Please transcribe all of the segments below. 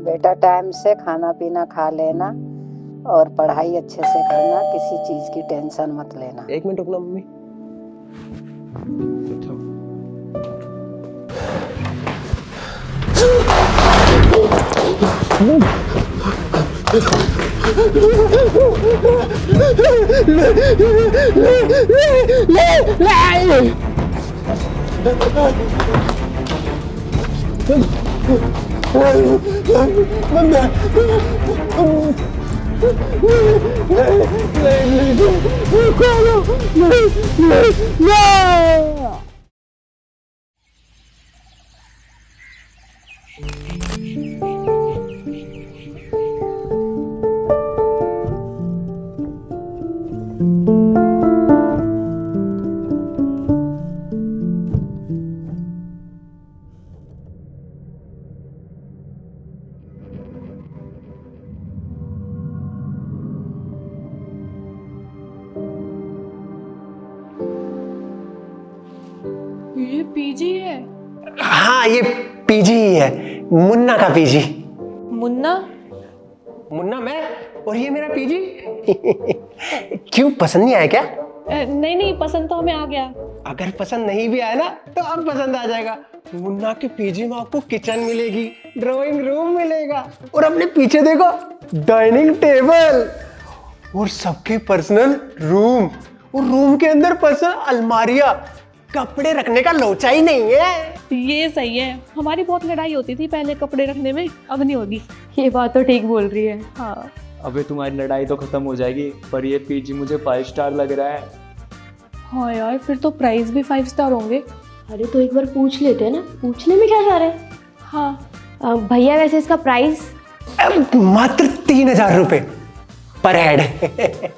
बेटा टाइम से खाना पीना खा लेना और पढ़ाई अच्छे से करना, किसी चीज की टेंशन मत लेना। एक मिनट रुकना मम्मी। ये पीजी है। हाँ ये पीजी ही है, मुन्ना का पीजी। मुन्ना? मुन्ना मैं और ये मेरा पीजी। क्यों पसंद नहीं आया क्या? नहीं नहीं, पसंद तो हमें आ गया। अगर पसंद नहीं भी आया ना तो अब पसंद आ जाएगा। मुन्ना के पीजी में आपको किचन मिलेगी, ड्राइंग रूम मिलेगा और अपने पीछे देखो डाइनिंग टेबल और सबके पर्सनल रूम और रूम के अंदर पर्सनल अलमारियां। कपड़े रखने का लोचा ही नहीं है। ये सही है। हमारी बहुत लड़ाई होती थी पहले कपड़े रखने में, अब नहीं होगी। ये बात तो ठीक बोल रही है। हाँ। अबे तुम्हारी लड़ाई तो खत्म हो जाएगी, पर ये पीजी मुझे 5 स्टार लग रहा है। हाँ यार, फिर तो प्राइस भी 5 स्टार होंगे। अरे तो एक बार पूछ लेते हैं ना, पूछने में क्या जा रहा है। हाँ भैया वैसे इसका प्राइस मात्र 3000 रुपए पर हेड।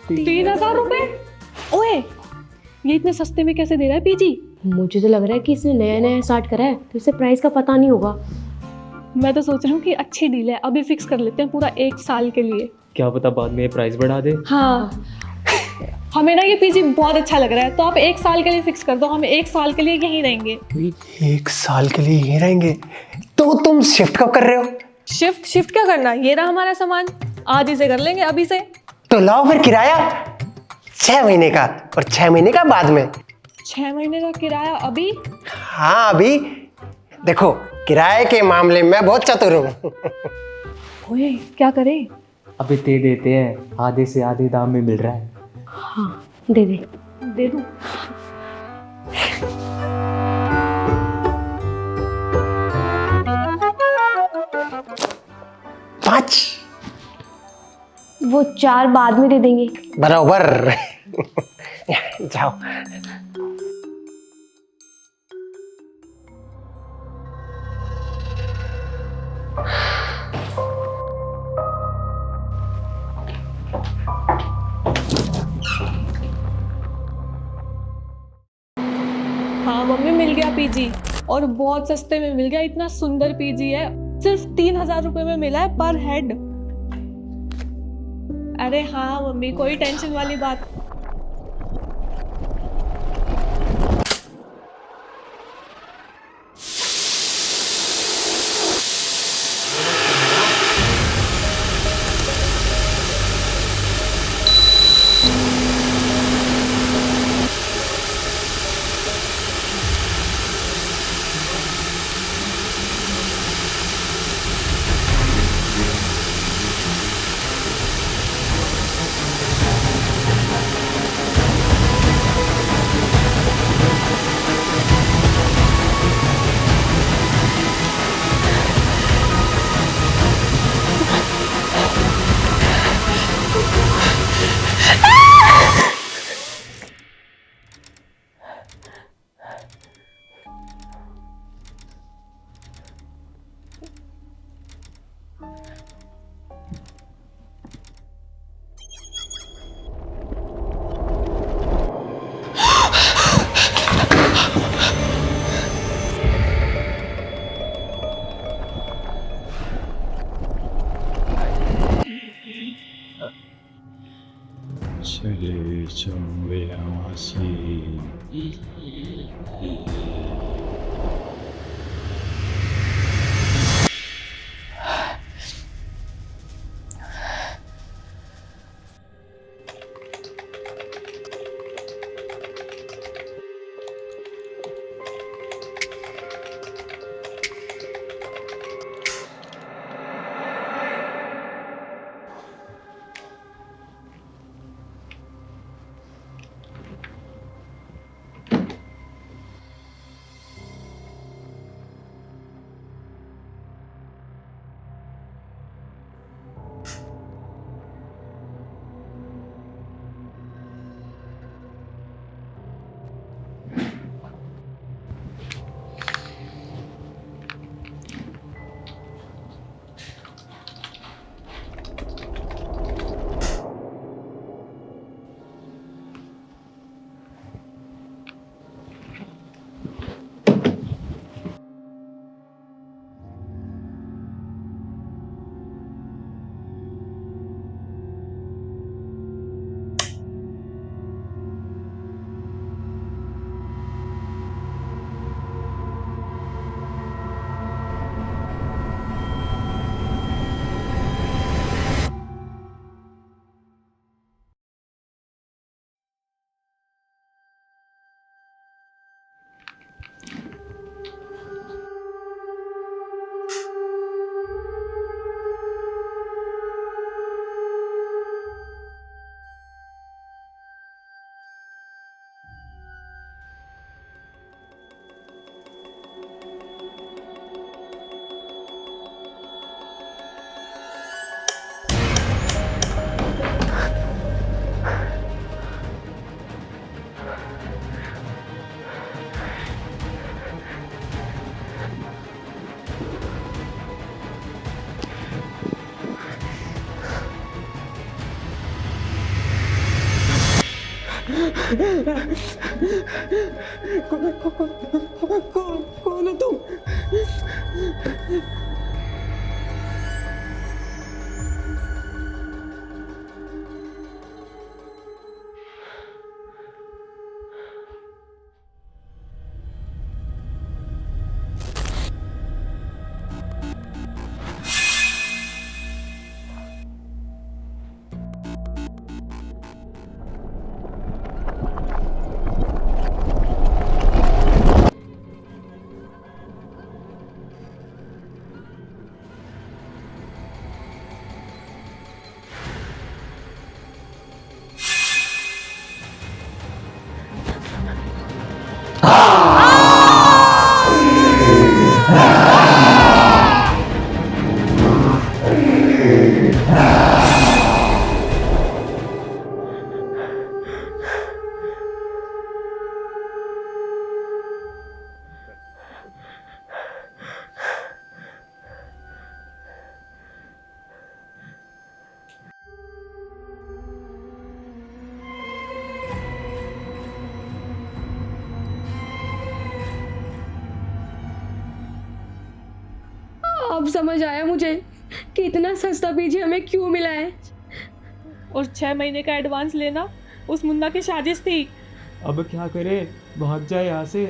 3000 रुपए? ओए, ये इतने सस्ते में कैसे दे रहा है पीजी? मुझे तो लग रहा है कि इसने नया नया स्टार्ट करा है तो इसे प्राइस का पता नहीं होगा। मैं तो सोच रही हूँ कि अच्छी डील है, अभी फिक्स कर लेते हैं पूरा 1 साल के लिए। क्या पता बाद में ये प्राइस बढ़ा दे। हाँ, हमें ना ये पीजी बहुत अच्छा लग रहा है, तो आप 1 साल के लिए फिक्स कर दो। हम 1 साल के लिए यहीं रहेंगे। 1 साल के लिए यहीं रहेंगे? तो तुम शिफ्ट कब कर रहे हो? शिफ्ट क्या करना, ये रहा हमारा सामान, आज ही से कर लेंगे, अभी से। तो लाओ फिर किराया 6 महीने का और 6 महीने का बाद में। 6 महीने का किराया अभी? हाँ अभी। देखो किराए के मामले में बहुत चतुर हूँ। ओए, क्या करें? अबे दे देते हैं, आधे से आधे दाम में मिल रहा है। हाँ दे दे। दे दूं? पाँच। वो 4 बाद में दे देंगे। बराबर। जाओ। हाँ मम्मी, मिल गया पीजी, और बहुत सस्ते में मिल गया। इतना सुंदर पीजी है, सिर्फ 3000 रुपए में मिला है पर हेड। अरे हाँ मम्मी, कोई टेंशन वाली बात। चले चंबे आसी कौन है तुम? अब समझ आया मुझे कि इतना सस्ता पीजी हमें क्यों मिला है। और 6 महीने का एडवांस लेना उस मुन्ना की साजिश थी। अब क्या करे, भाग जाए यहाँ से।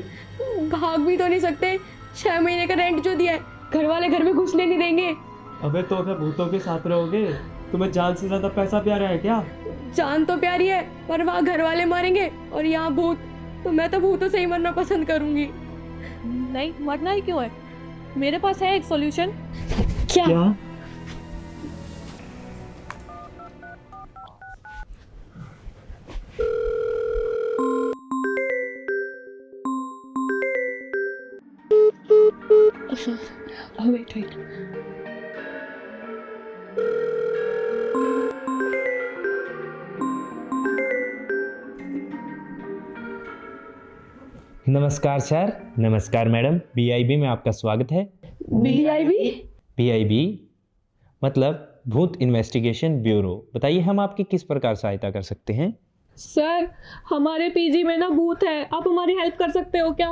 भाग भी तो नहीं सकते, 6 महीने का रेंट जो दिया है घर वाले घर में घुसने नहीं देंगे। अबे तो क्या भूतों के साथ रहोगे? तुम्हें जान से ज्यादा पैसा प्यारा है क्या? जान तो प्यारी है पर वहाँ घर वाले मारेंगे और यहाँ भूत, तो मैं तो भूतों से ही मरना पसंद करूंगी। नहीं, मरना ही क्यों है, मेरे पास है एक सॉल्यूशन। क्या? वेट वेट, नमस्कार सर। नमस्कार मैडम। बीआईबी में आपका स्वागत है। बीआईबी? बीआईबी मतलब भूत इन्वेस्टिगेशन ब्यूरो। बताइए हम आपकी किस प्रकार सहायता कर सकते हैं? सर, हमारे पीजी में ना भूत है, आप हमारी हेल्प कर सकते हो क्या?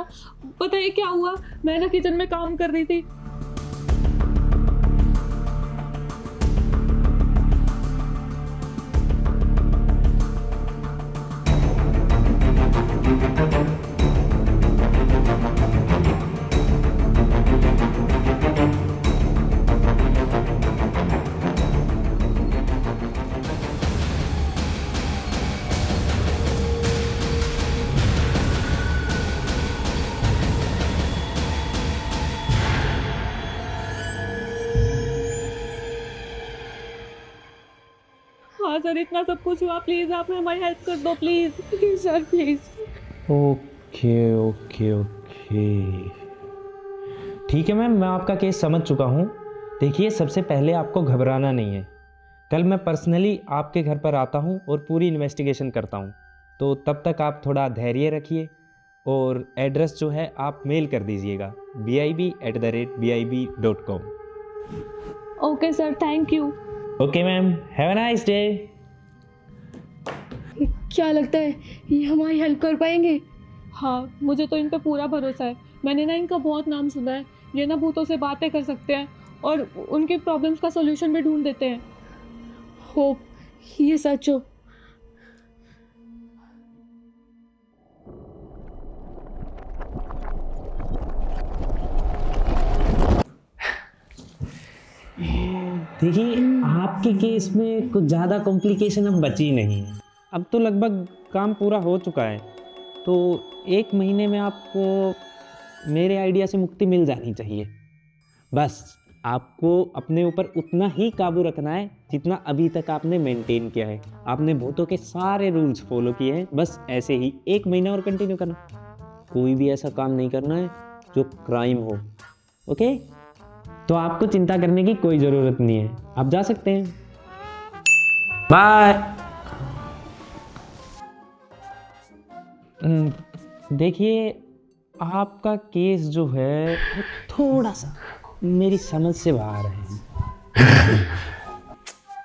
बताइए क्या हुआ, मैं ना किचन में काम कर रही थी। हाँ सर, इतना सब कुछ हुआ, प्लीज आप हमारी हेल्प कर दो, please please sir, please. Okay okay okay, ठीक है मैम, मैं आपका केस समझ चुका हूँ। देखिए, सबसे पहले आपको घबराना नहीं है। कल मैं पर्सनली आपके घर पर आता हूँ और पूरी इन्वेस्टिगेशन करता हूँ, तो तब तक आप थोड़ा धैर्य रखिए और एड्रेस जो है आप मेल कर दीजिएगा bib@bib.com। Okay sir, thank you. Okay ma'am, have a nice day. क्या लगता है ये हमारी हेल्प कर पाएंगे? हाँ, मुझे तो इन पे पूरा भरोसा है। मैंने ना इनका बहुत नाम सुना है, ये ना भूतों से बातें कर सकते हैं और उनकी प्रॉब्लम्स का सॉल्यूशन भी ढूंढ देते हैं। होप ये सच हो। देखिए, आपके केस में कुछ ज़्यादा कॉम्प्लिकेशन अब बची नहीं है। अब तो लगभग काम पूरा हो चुका है, तो 1 महीने में आपको मेरे आइडिया से मुक्ति मिल जानी चाहिए। बस आपको अपने ऊपर उतना ही काबू रखना है जितना अभी तक आपने मेंटेन किया है। आपने भूतों के सारे रूल्स फॉलो किए हैं, बस ऐसे ही 1 महीना और कंटिन्यू करना। कोई भी ऐसा काम नहीं करना है जो क्राइम हो, ओके? तो आपको चिंता करने की कोई ज़रूरत नहीं है, आप जा सकते हैं। बाय। देखिए, आपका केस जो है वो थोड़ा सा मेरी समझ से बाहर है।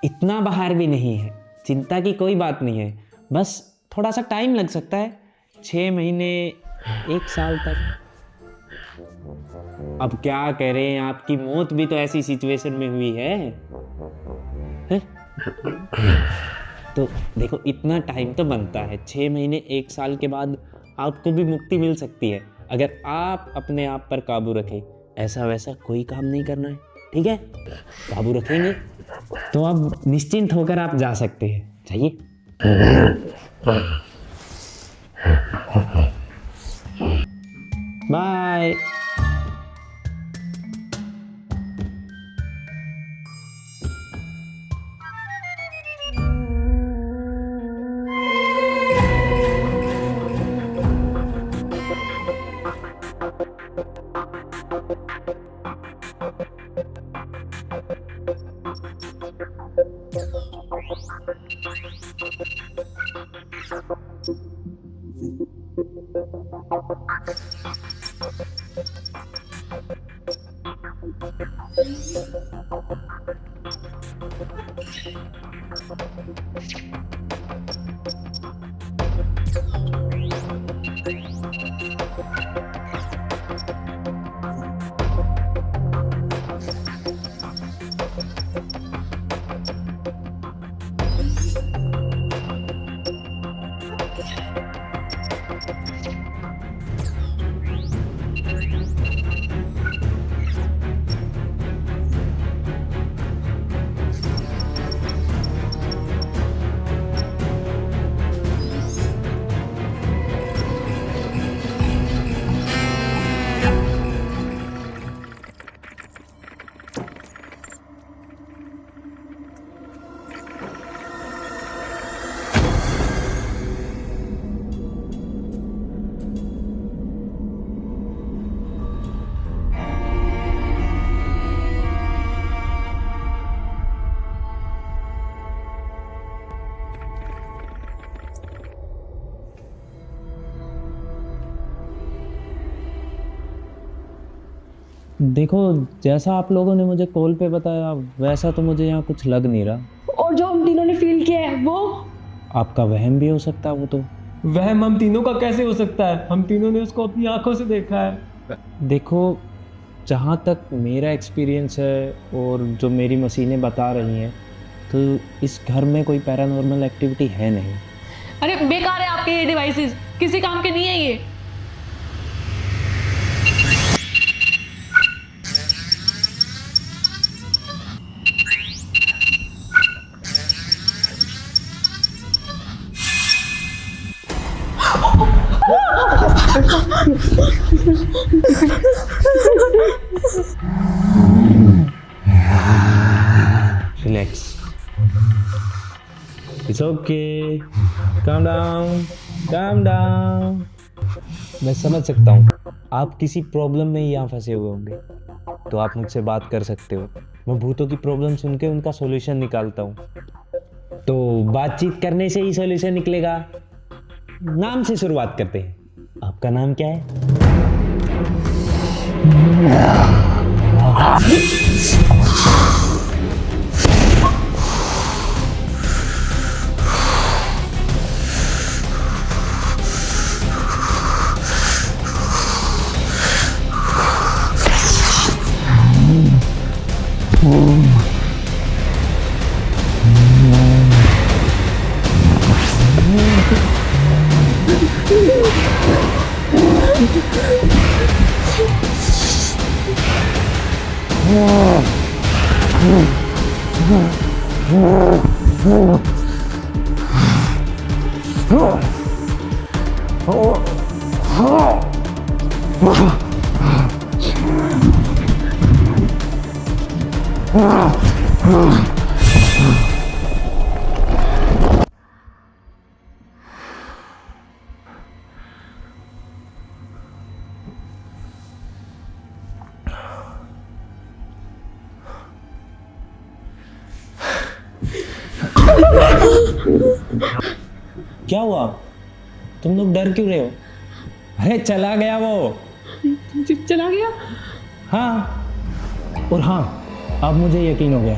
इतना बाहर भी नहीं है, चिंता की कोई बात नहीं है, बस थोड़ा सा टाइम लग सकता है, 6 महीने 1 साल तक। अब क्या करें, आपकी मौत भी तो ऐसी सिचुएशन में हुई है, हैं? तो देखो इतना टाइम तो बनता है, 6 महीने 1 साल के बाद आपको भी मुक्ति मिल सकती है, अगर आप अपने आप पर काबू रखें। ऐसा वैसा कोई काम नहीं करना है, ठीक है? काबू रखेंगे तो अब निश्चिंत होकर आप जा सकते हैं। चाहिए? बाय। देखो जैसा आप लोगों ने मुझे कॉल पे बताया वैसा तो मुझे यहाँ कुछ लग नहीं रहा। और जो हम तीनों ने फील किया है वो आपका वहम भी हो सकता है। वो तो वहम हम तीनों का कैसे हो सकता है? हम तीनों ने उसको अपनी आंखों से देखा है। देखो जहाँ तक मेरा एक्सपीरियंस है और जो मेरी मशीनें बता रही हैं तो इस घर में कोई पैरानॉर्मल एक्टिविटी है नहीं। अरे बेकार है आपके ये डिवाइसेस, किसी काम के नहीं है ये। Relax, it's okay, calm down, calm down. मैं समझ सकता हूँ आप किसी प्रॉब्लम में ही यहाँ फंसे हुए होंगे, तो आप मुझसे बात कर सकते हो। मैं भूतों की प्रॉब्लम सुन के उनका सॉल्यूशन निकालता हूँ। तो बातचीत करने से ही सॉल्यूशन निकलेगा। नाम से शुरुआत करते हैं। आपका नाम क्या है? क्या हुआ? तुम लोग डर क्यों रहे हो? अरे चला गया वो। चला गया? हाँ, और हाँ अब मुझे यकीन हो गया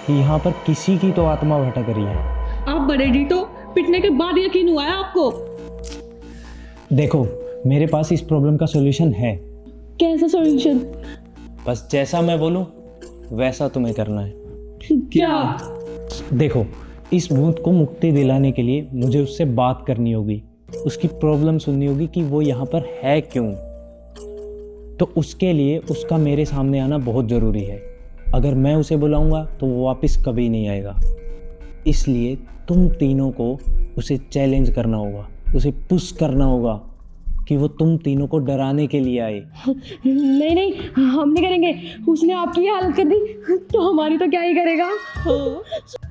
कि यहाँ पर किसी की तो आत्मा भटक रही है। आप बड़े डीटो पिटने के बाद यकीन हुआ है आपको? देखो, मेरे पास इस प्रॉब्लम का सॉल्यूशन है। कैसा सॉल्यूशन? बस जैसा मैं बोलूं वैसा तुम्हें करना है। क्या? देखो, इस भूत को मुक्ति दिलाने के लिए मुझे उससे बात करनी होगी, उसकी प्रॉब्लम सुननी होगी कि वो यहाँ पर है क्यों। तो उसके लिए उसका मेरे सामने आना बहुत ज़रूरी है। अगर मैं उसे बुलाऊंगा तो वो वापस कभी नहीं आएगा। इसलिए तुम तीनों को उसे चैलेंज करना होगा, उसे पुश करना होगा कि वो तुम तीनों को डराने के लिए आए। नहीं नहीं, हम नहीं करेंगे। उसने आपकी हालत कर दी तो हमारी तो क्या ही करेगा।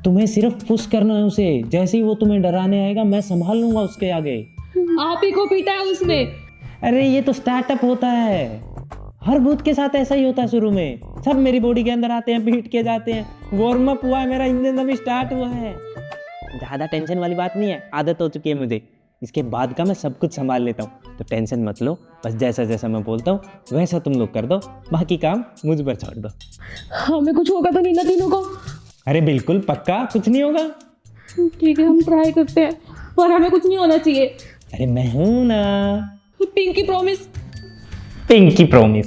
तुम्हें सिर्फ पुश करना है उसे। जैसे ही वो तुम्हें डराने आएगा मैं संभाल लूंगा उसके आगे। आप ही को पीटा है उसने। अरे ये तो स्टार्टअप होता है, हर भूत के साथ ऐसा ही होता है। शुरू में सब मेरी बॉडी के अंदर आते हैं, पीट के जाते हैं। वार्म अप हुआ है, मेरा इंजन अभी स्टार्ट हुआ है। ज़्यादा टेंशन वाली बात नहीं है, आदत हो चुकी है मुझे। इसके बाद का मैं सब कुछ संभाल लेता हूँ, तो टेंशन मत लो। बस जैसा जैसा मैं बोलता हूँ वैसा तुम लोग कर दो, बाकी काम मुझ पर छोड़ दो। हमें कुछ होगा तो नहीं ना तीनों को? अरे बिल्कुल पक्का, कुछ नहीं होगा। ठीक है, हम ट्राई करते हैं, पर हमें कुछ नहीं होना चाहिए। अरे मैं हूं ना। Pinky promise. Pinky promise.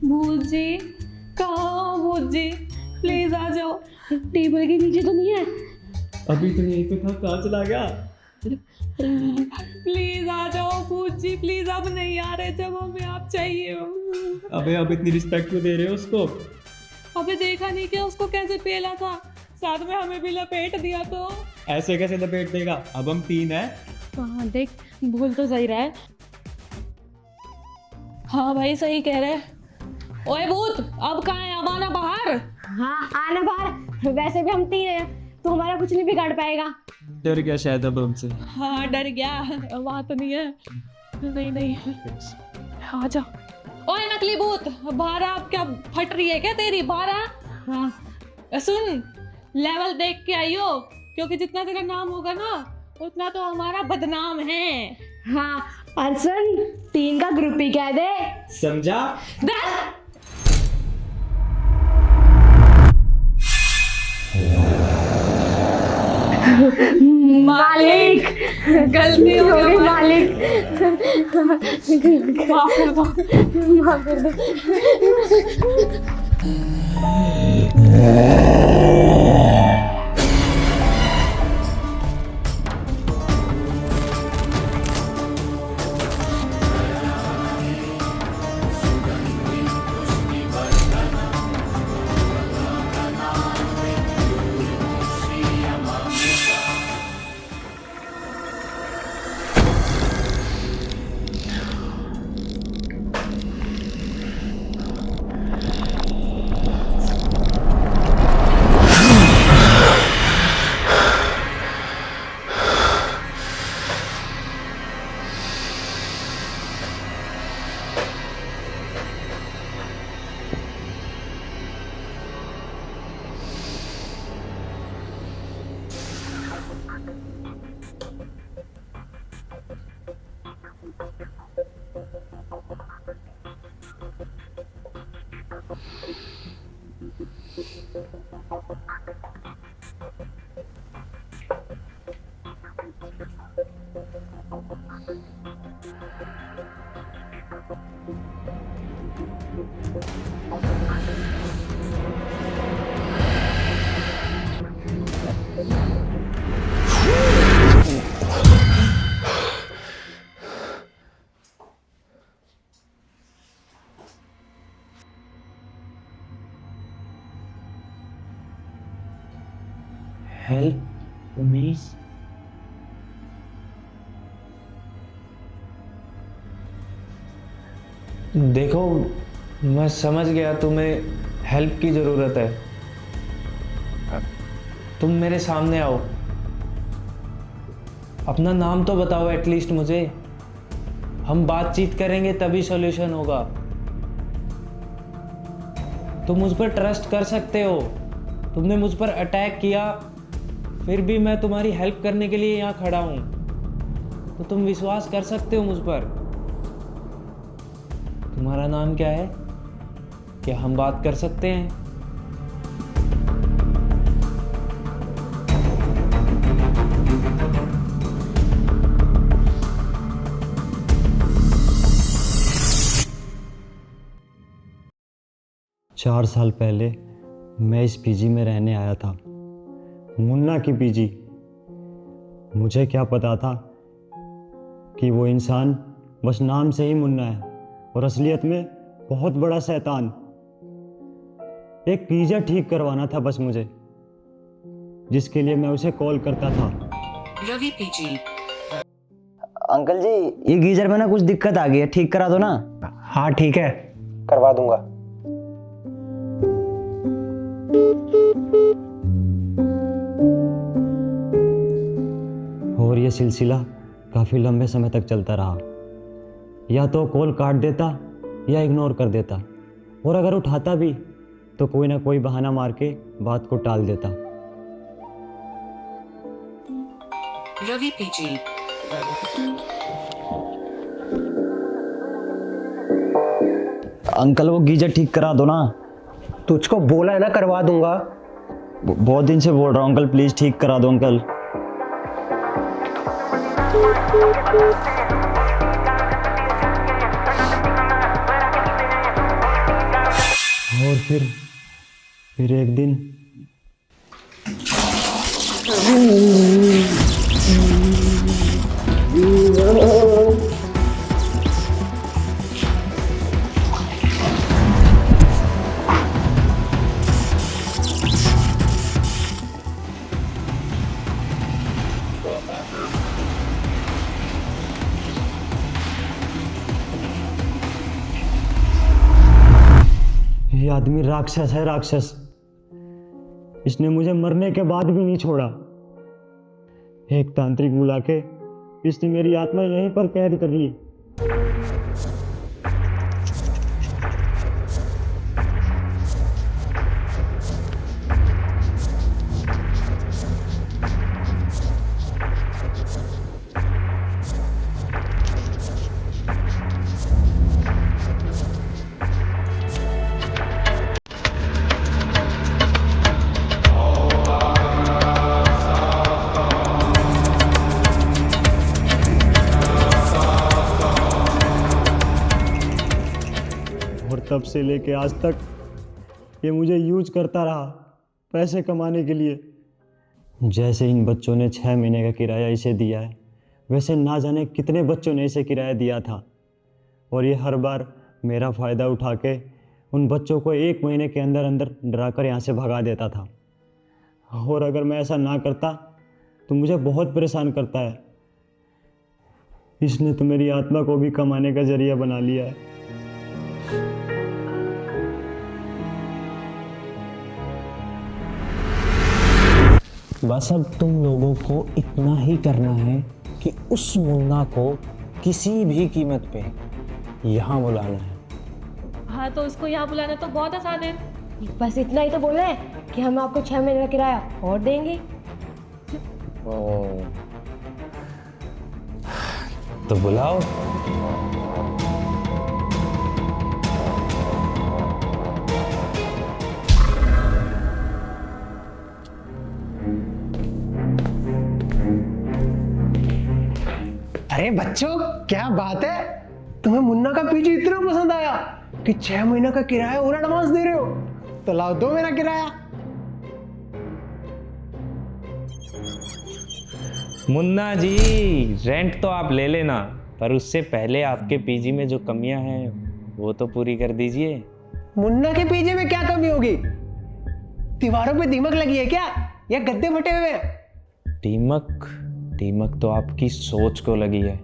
भूत जी, कहाँ हो भूत जी? प्लीज आ जाओ। टेबल के नीचे तो नहीं है? अभी तो यहीं पे था, कहाँ चला गया? प्लीज आ जाओ भूत जी, प्लीज। अब नहीं आ रहे जब हमें आप चाहिए। अबे अब इतनी रिस्पेक्ट क्यों दे रहे हो उसको? अबे देखा नहीं क्या उसको कैसे पेला था, साथ में हमें भी लपेट दिया। तो ऐसे कैसे लपेट देगा? अब हम 3 हैं। हाँ देख, बोल तो सही रहा है। हाँ भाई सही कह रहे। ओए भूत, अब कहाँ है? अब आना बाहर। हाँ आना बाहर। वैसे भी हम 3 हैं तो हमारा कुछ नहीं बिगाड़ पाएगा। डर गया शायद अब हमसे। हाँ डर गया, वहाँ तो नहीं है। नहीं नहीं, आ जा। ओए नकली भूत, बाहर आप। क्या फट रही है क्या तेरी? बाहर आ। हाँ सुन, लेवल देख के आइयो, क्योंकि जितना तेरा नाम होगा ना उतना तो हमारा बदनाम है। हाँ और सुन, 3 का ग्रुप ही कह दे, समझा? मालिक गलती हो गई मालिक। माफ कर दो। माफ कर दो। Help me. देखो, मैं समझ गया तुम्हें हेल्प की ज़रूरत है। तुम मेरे सामने आओ, अपना नाम तो बताओ एटलीस्ट मुझे। हम बातचीत करेंगे तभी सॉल्यूशन होगा। तुम मुझ पर ट्रस्ट कर सकते हो। तुमने मुझ पर अटैक किया, फिर भी मैं तुम्हारी हेल्प करने के लिए यहाँ खड़ा हूँ, तो तुम विश्वास कर सकते हो मुझ पर। तुम्हारा नाम क्या है? क्या हम बात कर सकते हैं? 4 साल पहले मैं इस पीजी में रहने आया था, मुन्ना की पीजी। मुझे क्या पता था कि वो इंसान बस नाम से ही मुन्ना है और असलियत में बहुत बड़ा शैतान। एक गीजर ठीक करवाना था बस मुझे, जिसके लिए मैं उसे कॉल करता था। रवि पीजी। अंकल जी, ये गीजर में ना कुछ दिक्कत आ गई है, ठीक करा दो ना। हाँ ठीक है, करवा दूंगा। और ये सिलसिला काफ़ी लंबे समय तक चलता रहा। या तो कॉल काट देता या इग्नोर कर देता, और अगर उठाता भी तो कोई ना कोई बहाना मार के बात को टाल देता। रवि पीजी। अंकल वो गीजर ठीक करा दो ना। तुझको बोला है ना करवा दूंगा। बहुत दिन से बोल रहा हूँ अंकल, प्लीज ठीक करा दो अंकल। और फिर एक दिन ये आदमी राक्षस है, राक्षस। इसने मुझे मरने के बाद भी नहीं छोड़ा। एक तांत्रिक बुला के इसने मेरी आत्मा यहीं पर कैद कर ली। और तब से लेके आज तक ये मुझे यूज करता रहा पैसे कमाने के लिए। जैसे इन बच्चों ने 6 महीने का किराया इसे दिया है, वैसे ना जाने कितने बच्चों ने इसे किराया दिया था। और ये हर बार मेरा फ़ायदा उठा के उन बच्चों को 1 महीने के अंदर अंदर डरा कर यहाँ से भगा देता था। और अगर मैं ऐसा ना करता तो मुझे बहुत परेशान करता है। इसने तो मेरी आत्मा को भी कमाने का जरिया बना लिया है। बस अब तुम लोगों को इतना ही करना है कि उस मुन्ना को किसी भी कीमत पे यहाँ बुलाना है। हाँ तो उसको यहाँ बुलाना तो बहुत आसान है। बस इतना ही तो बोलना है कि हम आपको 6 महीने का किराया और देंगे। तो बुलाओ। अरे बच्चों, क्या बात है, तुम्हें मुन्ना का पीजी इतना पसंद आया कि 6 महीना का किराया और एडवांस दे रहे हो। तो लाओ दो मेरा किराया। मुन्ना जी, रेंट तो आप ले लेना, पर उससे पहले आपके पीजी में जो कमियां हैं वो तो पूरी कर दीजिए। मुन्ना के पीजी में क्या कमी होगी? दीवारों पे दीमक लगी है क्या, या गद्दे फटे हुए हैं? दीमक तो आपकी सोच को लगी है,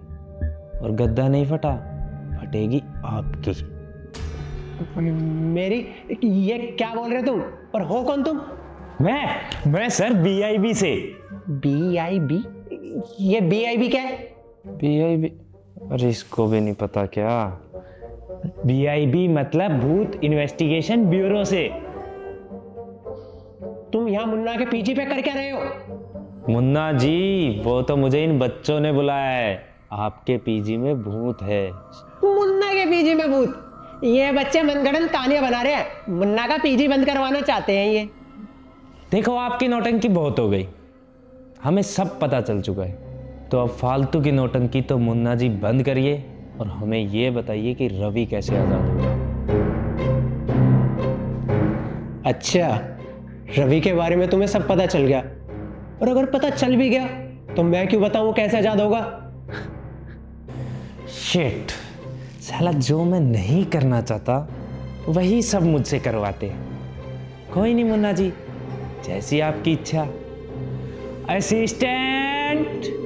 और गद्दा नहीं फटा, फटेगी आपकी। मेरी? ये क्या बोल रहे तुम? और हो कौन तुम? मैं सर BIB से। BIB? ये BIB क्या है? BIB? अरे इसको भी नहीं पता क्या? BIB मतलब भूत इन्वेस्टिगेशन ब्यूरो से। तुम यहाँ मुन्ना के पीजी पे कर क्या रहे हो? मुन्ना जी, वो तो मुझे इन बच्चों ने बुलाया है। आपके पीजी में भूत है। मुन्ना के पीजी में भूत? ये बच्चे मनगढ़ंत कहानियां बना रहे हैं। मुन्ना का पीजी बंद करवाना चाहते हैं ये। देखो, आपकी नौटंकी बहुत हो गई, हमें सब पता चल चुका है। तो अब फालतू की नौटंकी तो मुन्ना जी बंद करिए और हमें ये बताइए कि रवि कैसे आज़ाद होगा। अच्छा, रवि के बारे में तुम्हें सब पता चल गया, और अगर पता चल भी गया तो मैं क्यों बताऊं वो कैसे आजाद होगा? शिट, साला जो मैं नहीं करना चाहता वही सब मुझसे करवाते। कोई नहीं मुन्ना जी, जैसी आपकी इच्छा। असिस्टेंट।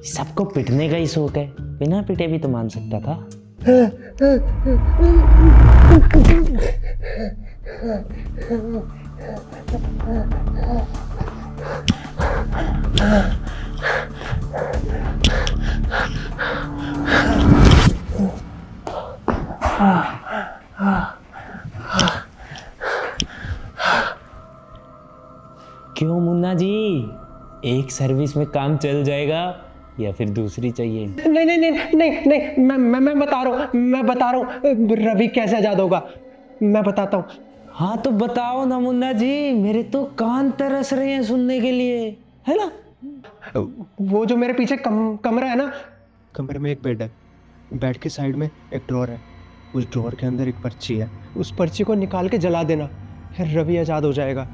सबको पिटने का ही शौक है, बिना पिटे भी तो मान सकता था। क्यों मुन्ना जी, एक सर्विस में काम चल जाएगा या फिर दूसरी चाहिए? नहीं नहीं नहीं नहीं नहीं, मैं बता रहा हूँ रवि कैसे आजाद होगा, मैं बताता हूँ। हाँ तो बताओ ना मुन्ना जी, मेरे तो कान तरस रहे हैं सुनने के लिए, है ना? वो जो मेरे पीछे कमरा है ना, कमरे में एक बेड है, बेड के साइड में एक ड्रॉर है, उस ड्रॉर के अंदर एक पर्ची है, उस पर्ची को निकाल के जला देना, फिर रवि आजाद हो जाएगा।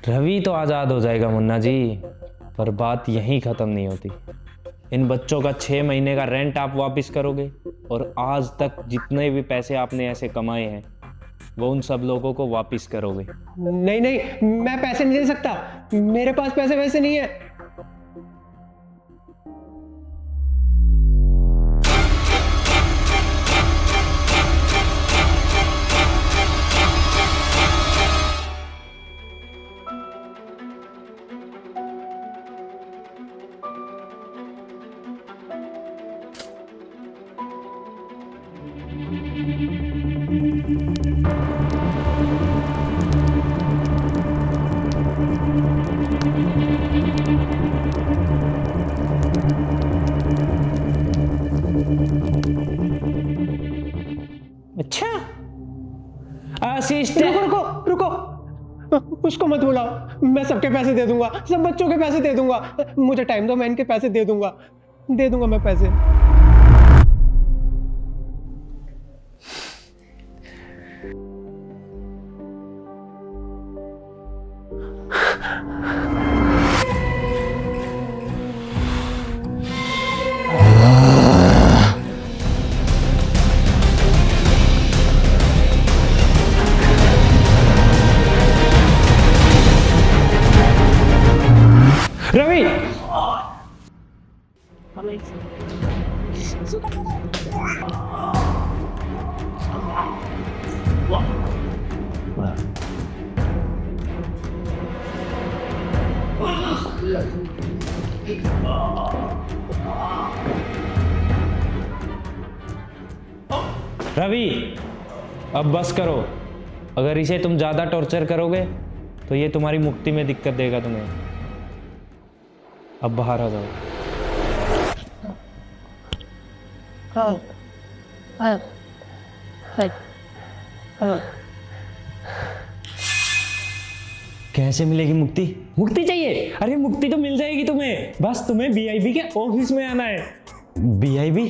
रवि तो आज़ाद हो जाएगा मुन्ना जी, पर बात यहीं ख़त्म नहीं होती। इन बच्चों का 6 महीने का रेंट आप वापस करोगे, और आज तक जितने भी पैसे आपने ऐसे कमाए हैं वो उन सब लोगों को वापस करोगे। नहीं नहीं, मैं पैसे नहीं दे सकता, मेरे पास पैसे वैसे नहीं है। अच्छा, असिस्टेंट। रुको रुको रुको, उसको मत बुलाओ, मैं सबके पैसे दे दूंगा, सब बच्चों के पैसे दे दूंगा, मुझे टाइम दो, मैं इनके पैसे दे दूंगा मैं पैसे। रवि, रवि, अब बस करो। अगर इसे तुम ज़्यादा टॉर्चर करोगे तो ये तुम्हारी मुक्ति में दिक्कत देगा तुम्हें। अब बाहर आ जाओ। कैसे मिलेगी मुक्ति? मुक्ति चाहिए? अरे मुक्ति तो मिल जाएगी तुम्हें, बस तुम्हें बीआईबी के ऑफिस में आना है। बीआईबी?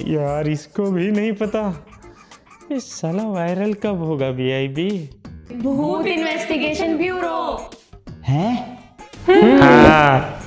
यार इसको भी नहीं पता, इस साला वायरल कब होगा बीआईबी? भूत इन्वेस्टिगेशन ब्यूरो हैं? हाँ।